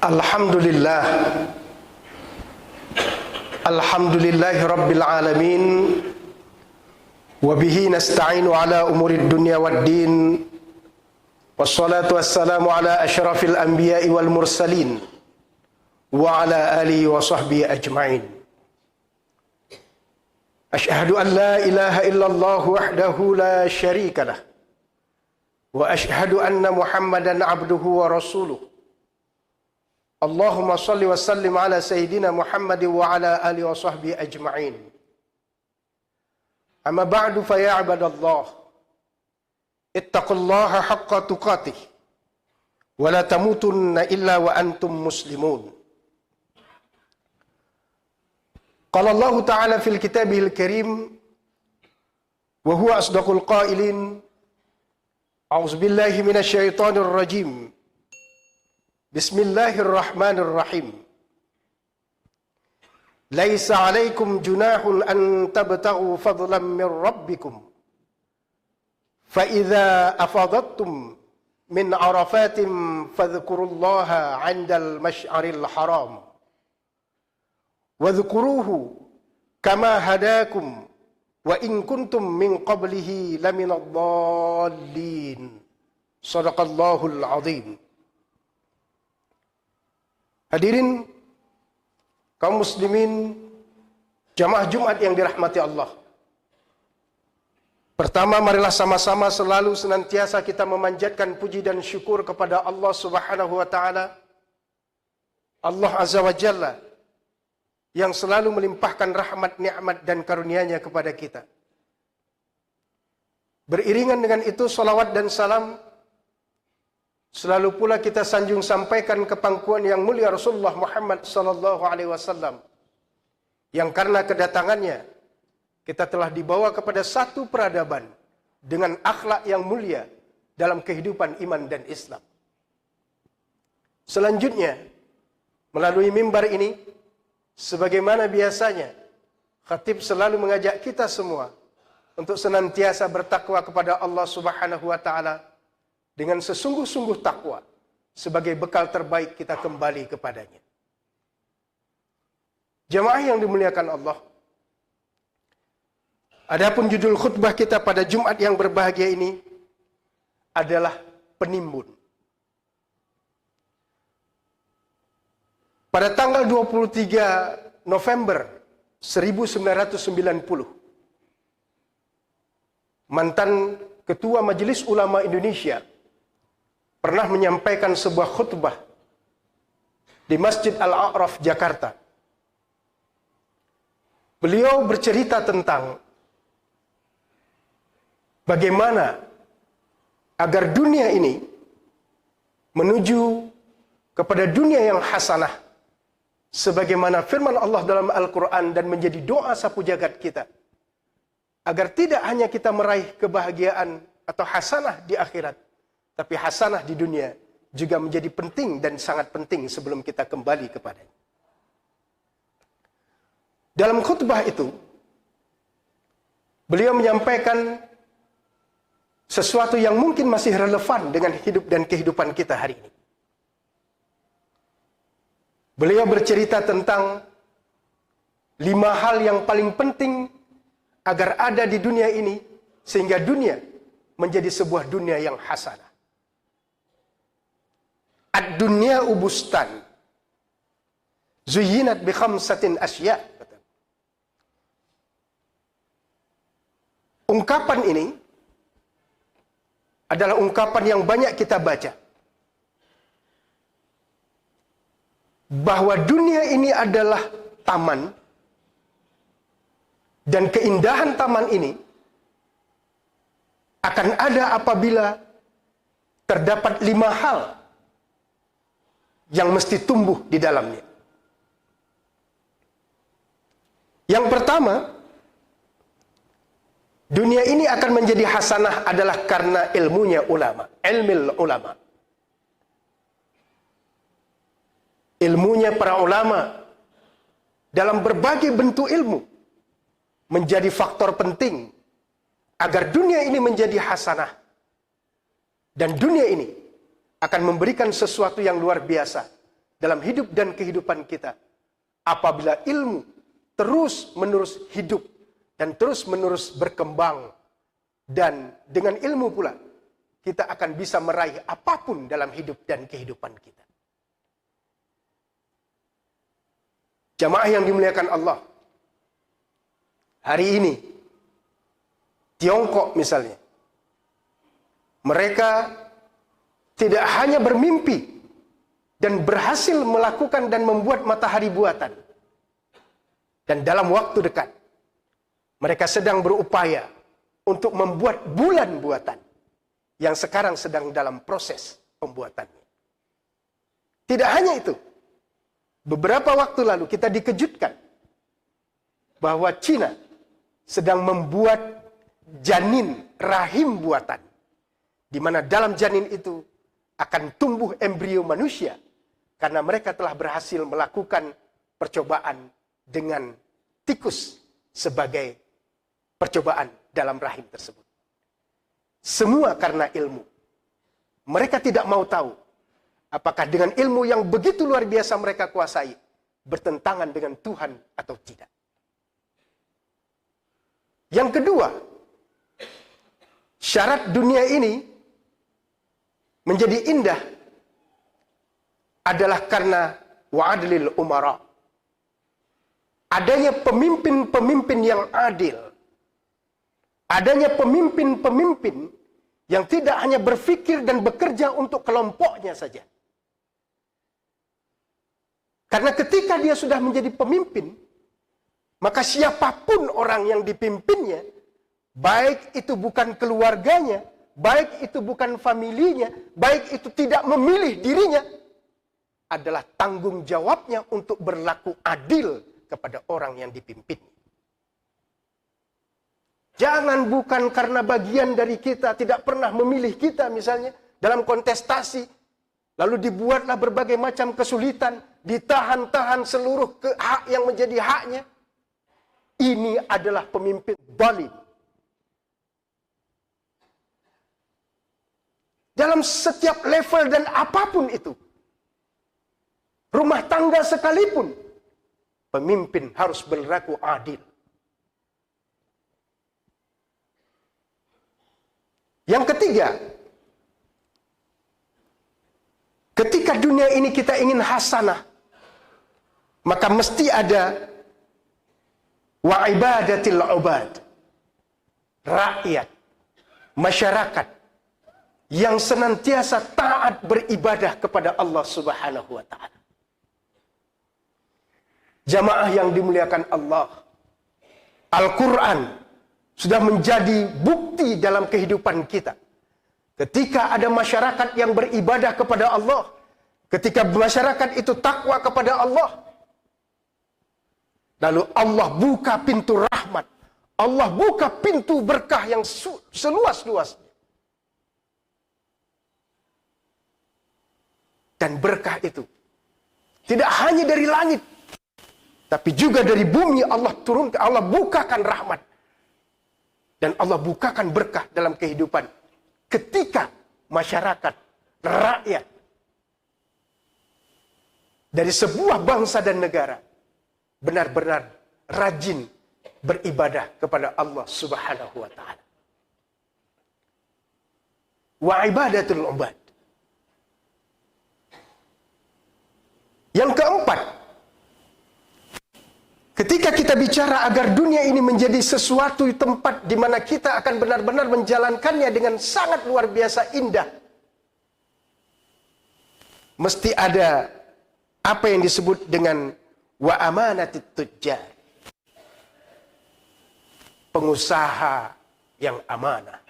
Alhamdulillah. Alhamdulillahi Rabbil Alamin. Wabihi nasta'inu ala umurid dunya waddin. Wassalatu wassalamu ala ashrafil anbiya'i wal mursalin. Wa ala alihi wa sahbihi ajma'in. Ashhadu an la ilaha illallah wahdahu la sharika lah. Wa ashhadu anna Muhammadan abduhu wa rasuluh. Allahumma salli wa sallim ala Sayyidina Muhammad wa ala alihi wa sahbihi ajma'in. Amma ba'du fa ya ibadallah. Ittaqullaha haqqa tuqatih. Wa la tamutunna illa wa antum muslimun. Qala Allah Ta'ala fil kitabihil karim. Wa huwa asdaqul qailin. A'udzu billahi minasy syaithanir rajim. Bismillahirrahmanirrahim. Laisa 'alaikum junahun an tabtaghu fadlan min rabbikum. Fa idza afadattum min arafatin fadhkurullaha 'indal masy'aril haram. Wadhkuruhu kama hadakum wa in kuntum min qablihi laminadh dhallin. Shadaqallahul 'adzim. Hadirin kaum muslimin, jamaah Jumat yang dirahmati Allah. Pertama, marilah sama-sama selalu senantiasa kita memanjatkan puji dan syukur kepada Allah Subhanahu wa taala, Allah Azza wa Jalla, yang selalu melimpahkan rahmat, nikmat dan karunia-Nya kepada kita. Beriringan dengan itu, salawat dan salam selalu pula kita sanjung sampaikan ke pangkuan yang mulia Rasulullah Muhammad sallallahu alaihi wasallam, yang karena kedatangannya kita telah dibawa kepada satu peradaban dengan akhlak yang mulia dalam kehidupan iman dan Islam. Selanjutnya, melalui mimbar ini, sebagaimana biasanya, khatib selalu mengajak kita semua untuk senantiasa bertakwa kepada Allah Subhanahu wa taala dengan sesungguh-sungguh takwa sebagai bekal terbaik kita kembali kepadanya. Jamaah yang dimuliakan Allah, adapun judul khutbah kita pada Jumat yang berbahagia ini adalah penimbun. Pada tanggal 23 November 1990, mantan Ketua Majelis Ulama Indonesia pernah menyampaikan sebuah khutbah di Masjid Al-A'raf, Jakarta. Beliau bercerita tentang bagaimana agar dunia ini menuju kepada dunia yang hasanah, sebagaimana firman Allah dalam Al-Quran, dan menjadi doa sapu jagat kita, agar tidak hanya kita meraih kebahagiaan atau hasanah di akhirat, tapi hasanah di dunia juga menjadi penting dan sangat penting sebelum kita kembali kepadanya. Dalam khutbah itu, beliau menyampaikan sesuatu yang mungkin masih relevan dengan hidup dan kehidupan kita hari ini. Beliau bercerita tentang 5 hal yang paling penting agar ada di dunia ini, sehingga dunia menjadi sebuah dunia yang hasanah. Ad-dunya ubustan zuyyinat bi khamsatin asya. Ungkapan ini adalah ungkapan yang banyak kita baca, bahwa dunia ini adalah taman, dan keindahan taman ini akan ada apabila terdapat 5 hal yang mesti tumbuh di dalamnya. Yang pertama, dunia ini akan menjadi hasanah adalah karena ilmunya ulama, ilmil ulama. Ilmunya para ulama dalam berbagai bentuk ilmu menjadi faktor penting agar dunia ini menjadi hasanah. Dan dunia ini akan memberikan sesuatu yang luar biasa dalam hidup dan kehidupan kita apabila ilmu terus-menerus hidup dan terus-menerus berkembang. Dan dengan ilmu pula kita akan bisa meraih apapun dalam hidup dan kehidupan kita. Jamaah yang dimuliakan Allah, hari ini Tiongkok misalnya, mereka tidak hanya bermimpi dan berhasil melakukan dan membuat matahari buatan, dan dalam waktu dekat mereka sedang berupaya untuk membuat bulan buatan yang sekarang sedang dalam proses pembuatannya. Tidak hanya itu, beberapa waktu lalu kita dikejutkan bahwa Cina sedang membuat janin rahim buatan, di mana dalam janin itu akan tumbuh embrio manusia, karena mereka telah berhasil melakukan percobaan dengan tikus sebagai percobaan dalam rahim tersebut. Semua karena ilmu. Mereka tidak mau tahu apakah dengan ilmu yang begitu luar biasa mereka kuasai bertentangan dengan Tuhan atau tidak. Yang kedua, syarat dunia ini menjadi indah adalah karena wa'adlil umara. Adanya pemimpin-pemimpin yang adil. Adanya pemimpin-pemimpin yang tidak hanya berpikir dan bekerja untuk kelompoknya saja. Karena ketika dia sudah menjadi pemimpin, maka siapapun orang yang dipimpinnya, baik itu bukan keluarganya, baik itu bukan familinya, baik itu tidak memilih dirinya, adalah tanggung jawabnya untuk berlaku adil kepada orang yang dipimpinnya. Jangan bukan karena bagian dari kita tidak pernah memilih kita misalnya dalam kontestasi, lalu dibuatlah berbagai macam kesulitan, ditahan-tahan seluruh hak yang menjadi haknya. Ini adalah pemimpin zalim. Dalam setiap level dan apapun itu, rumah tangga sekalipun, pemimpin harus berlaku adil. Yang ketiga, ketika dunia ini kita ingin hasanah, maka mesti ada wa ibadatil ubad, rakyat, masyarakat yang senantiasa taat beribadah kepada Allah Subhanahu wa taala. Jamaah yang dimuliakan Allah, Al-Quran sudah menjadi bukti dalam kehidupan kita. Ketika ada masyarakat yang beribadah kepada Allah, ketika masyarakat itu takwa kepada Allah, lalu Allah buka pintu rahmat, Allah buka pintu berkah yang seluas-luasnya. Dan berkah itu tidak hanya dari langit, tapi juga dari bumi. Allah turunkan, Allah bukakan rahmat. Dan Allah bukakan berkah dalam kehidupan ketika masyarakat, rakyat dari sebuah bangsa dan negara benar-benar rajin beribadah kepada Allah Subhanahu wa taala. Wa ibadatul ubad. Yang keempat, ketika kita bicara agar dunia ini menjadi sesuatu tempat di mana kita akan benar-benar menjalankannya dengan sangat luar biasa indah, mesti ada apa yang disebut dengan wa amanatit tujjar, pengusaha yang amanah.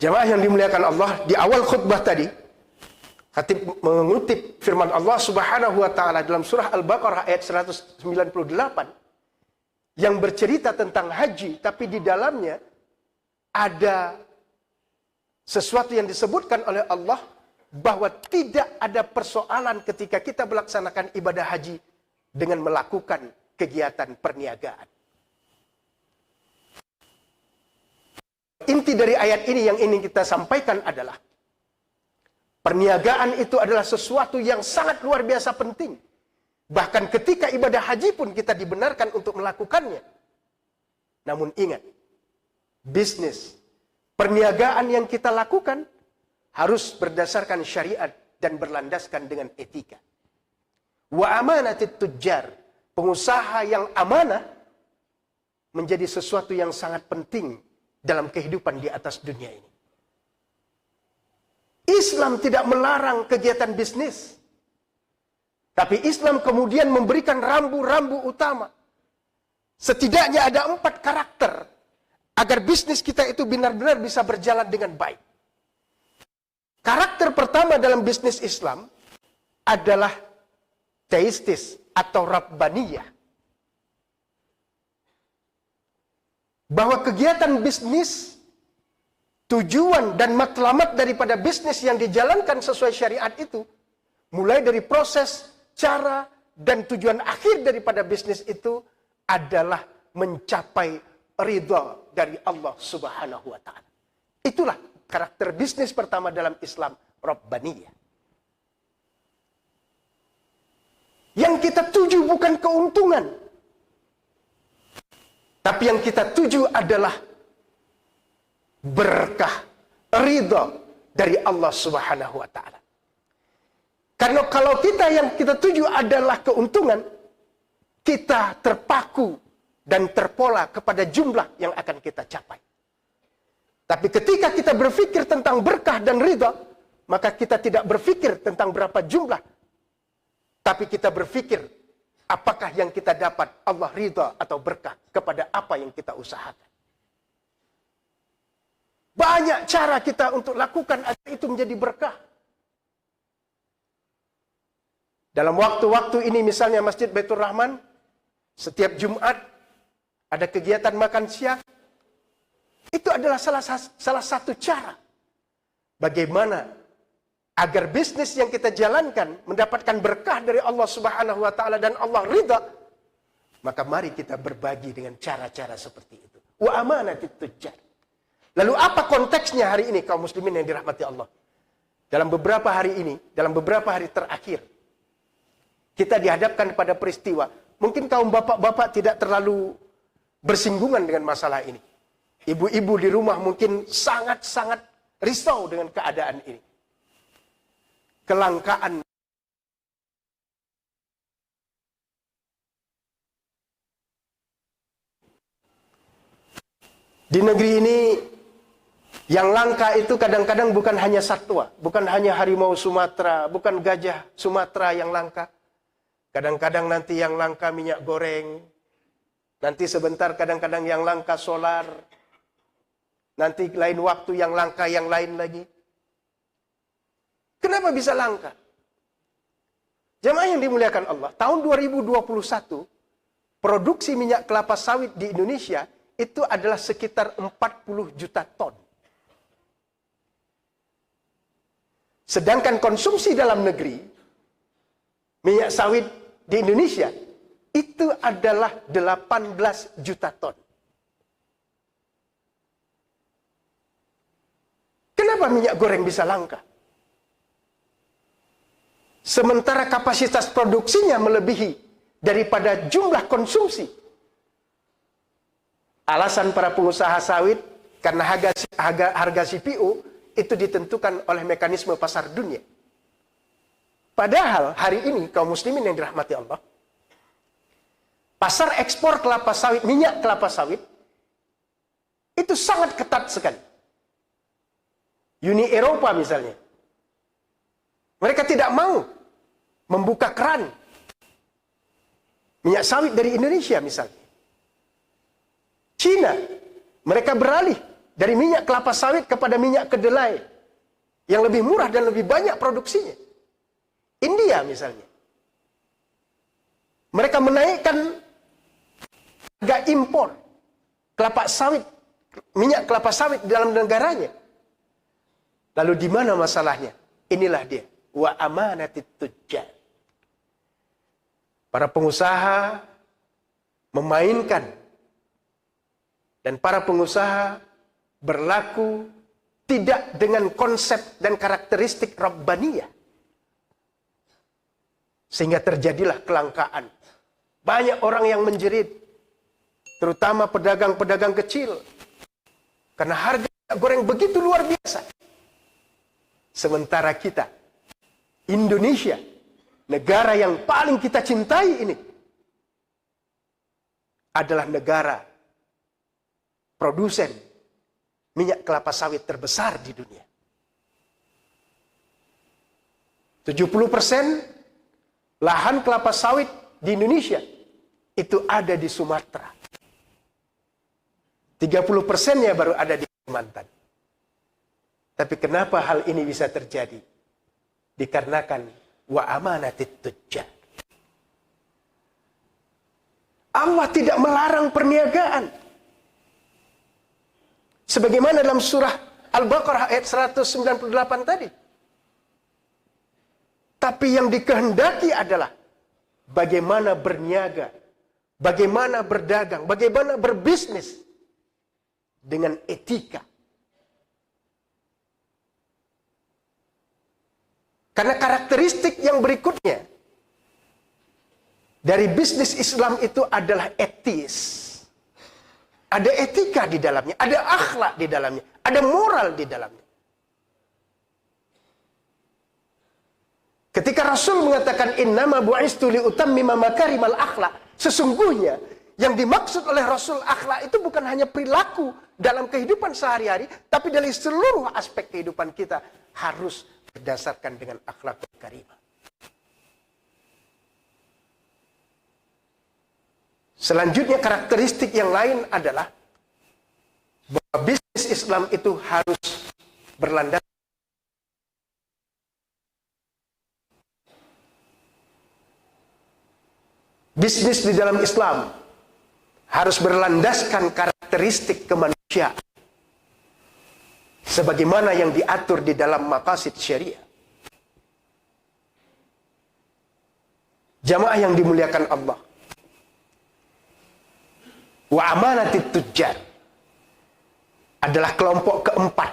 Jamaah yang dimuliakan Allah, di awal khutbah tadi Khatib mengutip firman Allah Subhanahu wa taala dalam surah Al-Baqarah ayat 198 yang bercerita tentang haji, tapi di dalamnya ada sesuatu yang disebutkan oleh Allah bahwa tidak ada persoalan ketika kita melaksanakan ibadah haji dengan melakukan kegiatan perniagaan. Inti dari ayat ini yang ingin kita sampaikan adalah Perniagaan itu adalah sesuatu yang sangat luar biasa penting. Bahkan ketika ibadah haji pun kita dibenarkan untuk melakukannya. Namun ingat, bisnis, perniagaan yang kita lakukan harus berdasarkan syariat dan berlandaskan dengan etika. Wa amanatit tujjar, pengusaha yang amanah menjadi sesuatu yang sangat penting dalam kehidupan di atas dunia ini. Islam tidak melarang kegiatan bisnis. Tapi Islam kemudian memberikan rambu-rambu utama. Setidaknya ada 4 karakter agar bisnis kita itu benar-benar bisa berjalan dengan baik. Karakter pertama dalam bisnis Islam adalah teistis atau rabbaniyah. Bahwa kegiatan bisnis, tujuan dan matlamat daripada bisnis yang dijalankan sesuai syariat itu, mulai dari proses, cara, dan tujuan akhir daripada bisnis itu adalah mencapai ridha dari Allah Subhanahu wa Ta'ala. Itulah karakter bisnis pertama dalam Islam, Rabbaniyah. Yang kita tuju bukan keuntungan, tapi yang kita tuju adalah berkah, ridha dari Allah Subhanahu wa Ta'ala. Karena kalau yang kita tuju adalah keuntungan, kita terpaku dan terpola kepada jumlah yang akan kita capai. Tapi ketika kita berpikir tentang berkah dan ridha, maka kita tidak berpikir tentang berapa jumlah, tapi kita berpikir apakah yang kita dapat Allah ridha atau berkah kepada apa yang kita usahakan. Banyak cara kita untuk lakukan agar itu menjadi berkah. Dalam waktu-waktu ini misalnya Masjid Baitur Rahman, setiap Jumat ada kegiatan makan siang. Itu adalah salah satu cara bagaimana agar bisnis yang kita jalankan mendapatkan berkah dari Allah Subhanahu wa Ta'ala dan Allah ridha. Maka mari kita berbagi dengan cara-cara seperti itu. Wa amanatit tujjar. Lalu apa konteksnya hari ini kaum muslimin yang dirahmati Allah? Dalam beberapa hari ini, dalam beberapa hari terakhir, kita dihadapkan pada peristiwa. Mungkin kaum bapak-bapak tidak terlalu bersinggungan dengan masalah ini. Ibu-ibu di rumah mungkin sangat-sangat risau dengan keadaan ini. Kelangkaan di negeri ini, yang langka itu kadang-kadang bukan hanya satwa, bukan hanya harimau Sumatera, bukan gajah Sumatera yang langka. Kadang-kadang nanti yang langka minyak goreng, nanti sebentar kadang-kadang yang langka solar, nanti lain waktu yang langka yang lain lagi. Kenapa bisa langka? Jamaah yang dimuliakan Allah, tahun 2021, produksi minyak kelapa sawit di Indonesia itu adalah sekitar 40 juta ton. Sedangkan konsumsi dalam negeri minyak sawit di Indonesia itu adalah 18 juta ton. Kenapa minyak goreng bisa langka? Sementara kapasitas produksinya melebihi daripada jumlah konsumsi. Alasan para pengusaha sawit karena harga CPO itu ditentukan oleh mekanisme pasar dunia. Padahal hari ini kaum muslimin yang dirahmati Allah, pasar ekspor kelapa sawit, minyak kelapa sawit itu sangat ketat sekali. Uni Eropa misalnya, mereka tidak mau membuka keran minyak sawit dari Indonesia misalnya. Cina, mereka beralih dari minyak kelapa sawit kepada minyak kedelai yang lebih murah dan lebih banyak produksinya. India misalnya, mereka menaikkan harga impor kelapa sawit, minyak kelapa sawit di dalam negaranya. Lalu di mana masalahnya? Inilah dia, wa amanatit tujjar. Para pengusaha memainkan dan para pengusaha berlaku tidak dengan konsep dan karakteristik Rabbaniyah. Sehingga terjadilah kelangkaan. Banyak orang yang menjerit, terutama pedagang-pedagang kecil, karena harga minyak goreng begitu luar biasa. Sementara kita, Indonesia, negara yang paling kita cintai ini, adalah negara produsen minyak kelapa sawit terbesar di dunia. 70% lahan kelapa sawit di Indonesia itu ada di Sumatera. 30%-nya baru ada di Kalimantan. Tapi kenapa hal ini bisa terjadi? Dikarenakan wa amanatit tujjar. Allah tidak melarang perniagaan. Sebagaimana dalam surah Al-Baqarah ayat 198 tadi. Tapi yang dikehendaki adalah bagaimana berniaga, bagaimana berdagang, bagaimana berbisnis dengan etika. Karena karakteristik yang berikutnya dari bisnis Islam itu adalah etis. Ada etika di dalamnya, ada akhlak di dalamnya, ada moral di dalamnya. Ketika Rasul mengatakan innama bu'istu liutammima makarimal akhlak, sesungguhnya yang dimaksud oleh Rasul akhlak itu bukan hanya perilaku dalam kehidupan sehari-hari, tapi dari seluruh aspek kehidupan kita harus berdasarkan dengan akhlakul karimah. Selanjutnya karakteristik yang lain adalah bahwa bisnis Islam itu harus berlandaskan bisnis di dalam Islam harus berlandaskan karakteristik kemanusiaan sebagaimana yang diatur di dalam maqasid syariah. Jamaah yang dimuliakan Allah, wa amanatit tujjar adalah kelompok keempat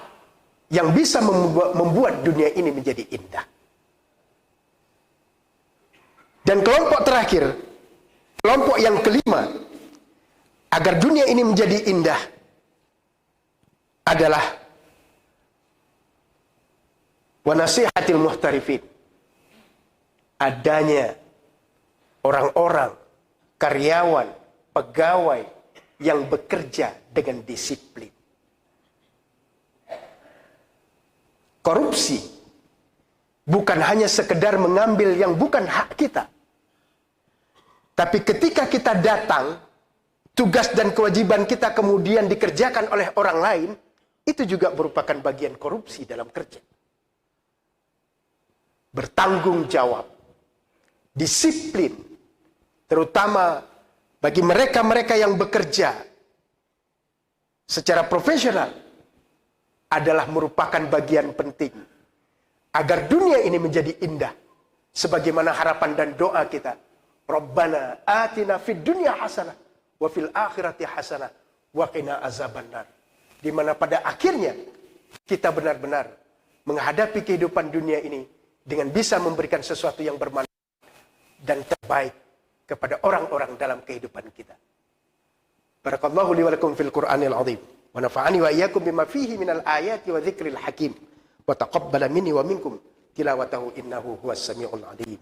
yang bisa membuat dunia ini menjadi indah. Dan kelompok terakhir, kelompok yang kelima, agar dunia ini menjadi indah adalah wa nasihatil muhtarifin. Adanya orang-orang, karyawan, pegawai yang bekerja dengan disiplin. Korupsi bukan hanya sekedar mengambil yang bukan hak kita. Tapi ketika kita datang, tugas dan kewajiban kita kemudian dikerjakan oleh orang lain, itu juga merupakan bagian korupsi dalam kerja. Bertanggung jawab, disiplin, terutama bagi mereka-mereka yang bekerja secara profesional, adalah merupakan bagian penting agar dunia ini menjadi indah sebagaimana harapan dan doa kita. Rabbana atina fid dunya hasanah wa fil akhirati hasanah wa qina azabannar. Di mana pada akhirnya kita benar-benar menghadapi kehidupan dunia ini dengan bisa memberikan sesuatu yang bermanfaat dan terbaik kepada orang-orang dalam kehidupan kita. Barakallahu li wa lakum fil Qur'anil azim. Wa nafa'ani wa iyyakum bima fihi minal ayati wa dzikril hakim. Wa taqabbala minni wa minkum tilawatahu innahu huwas samiul alim.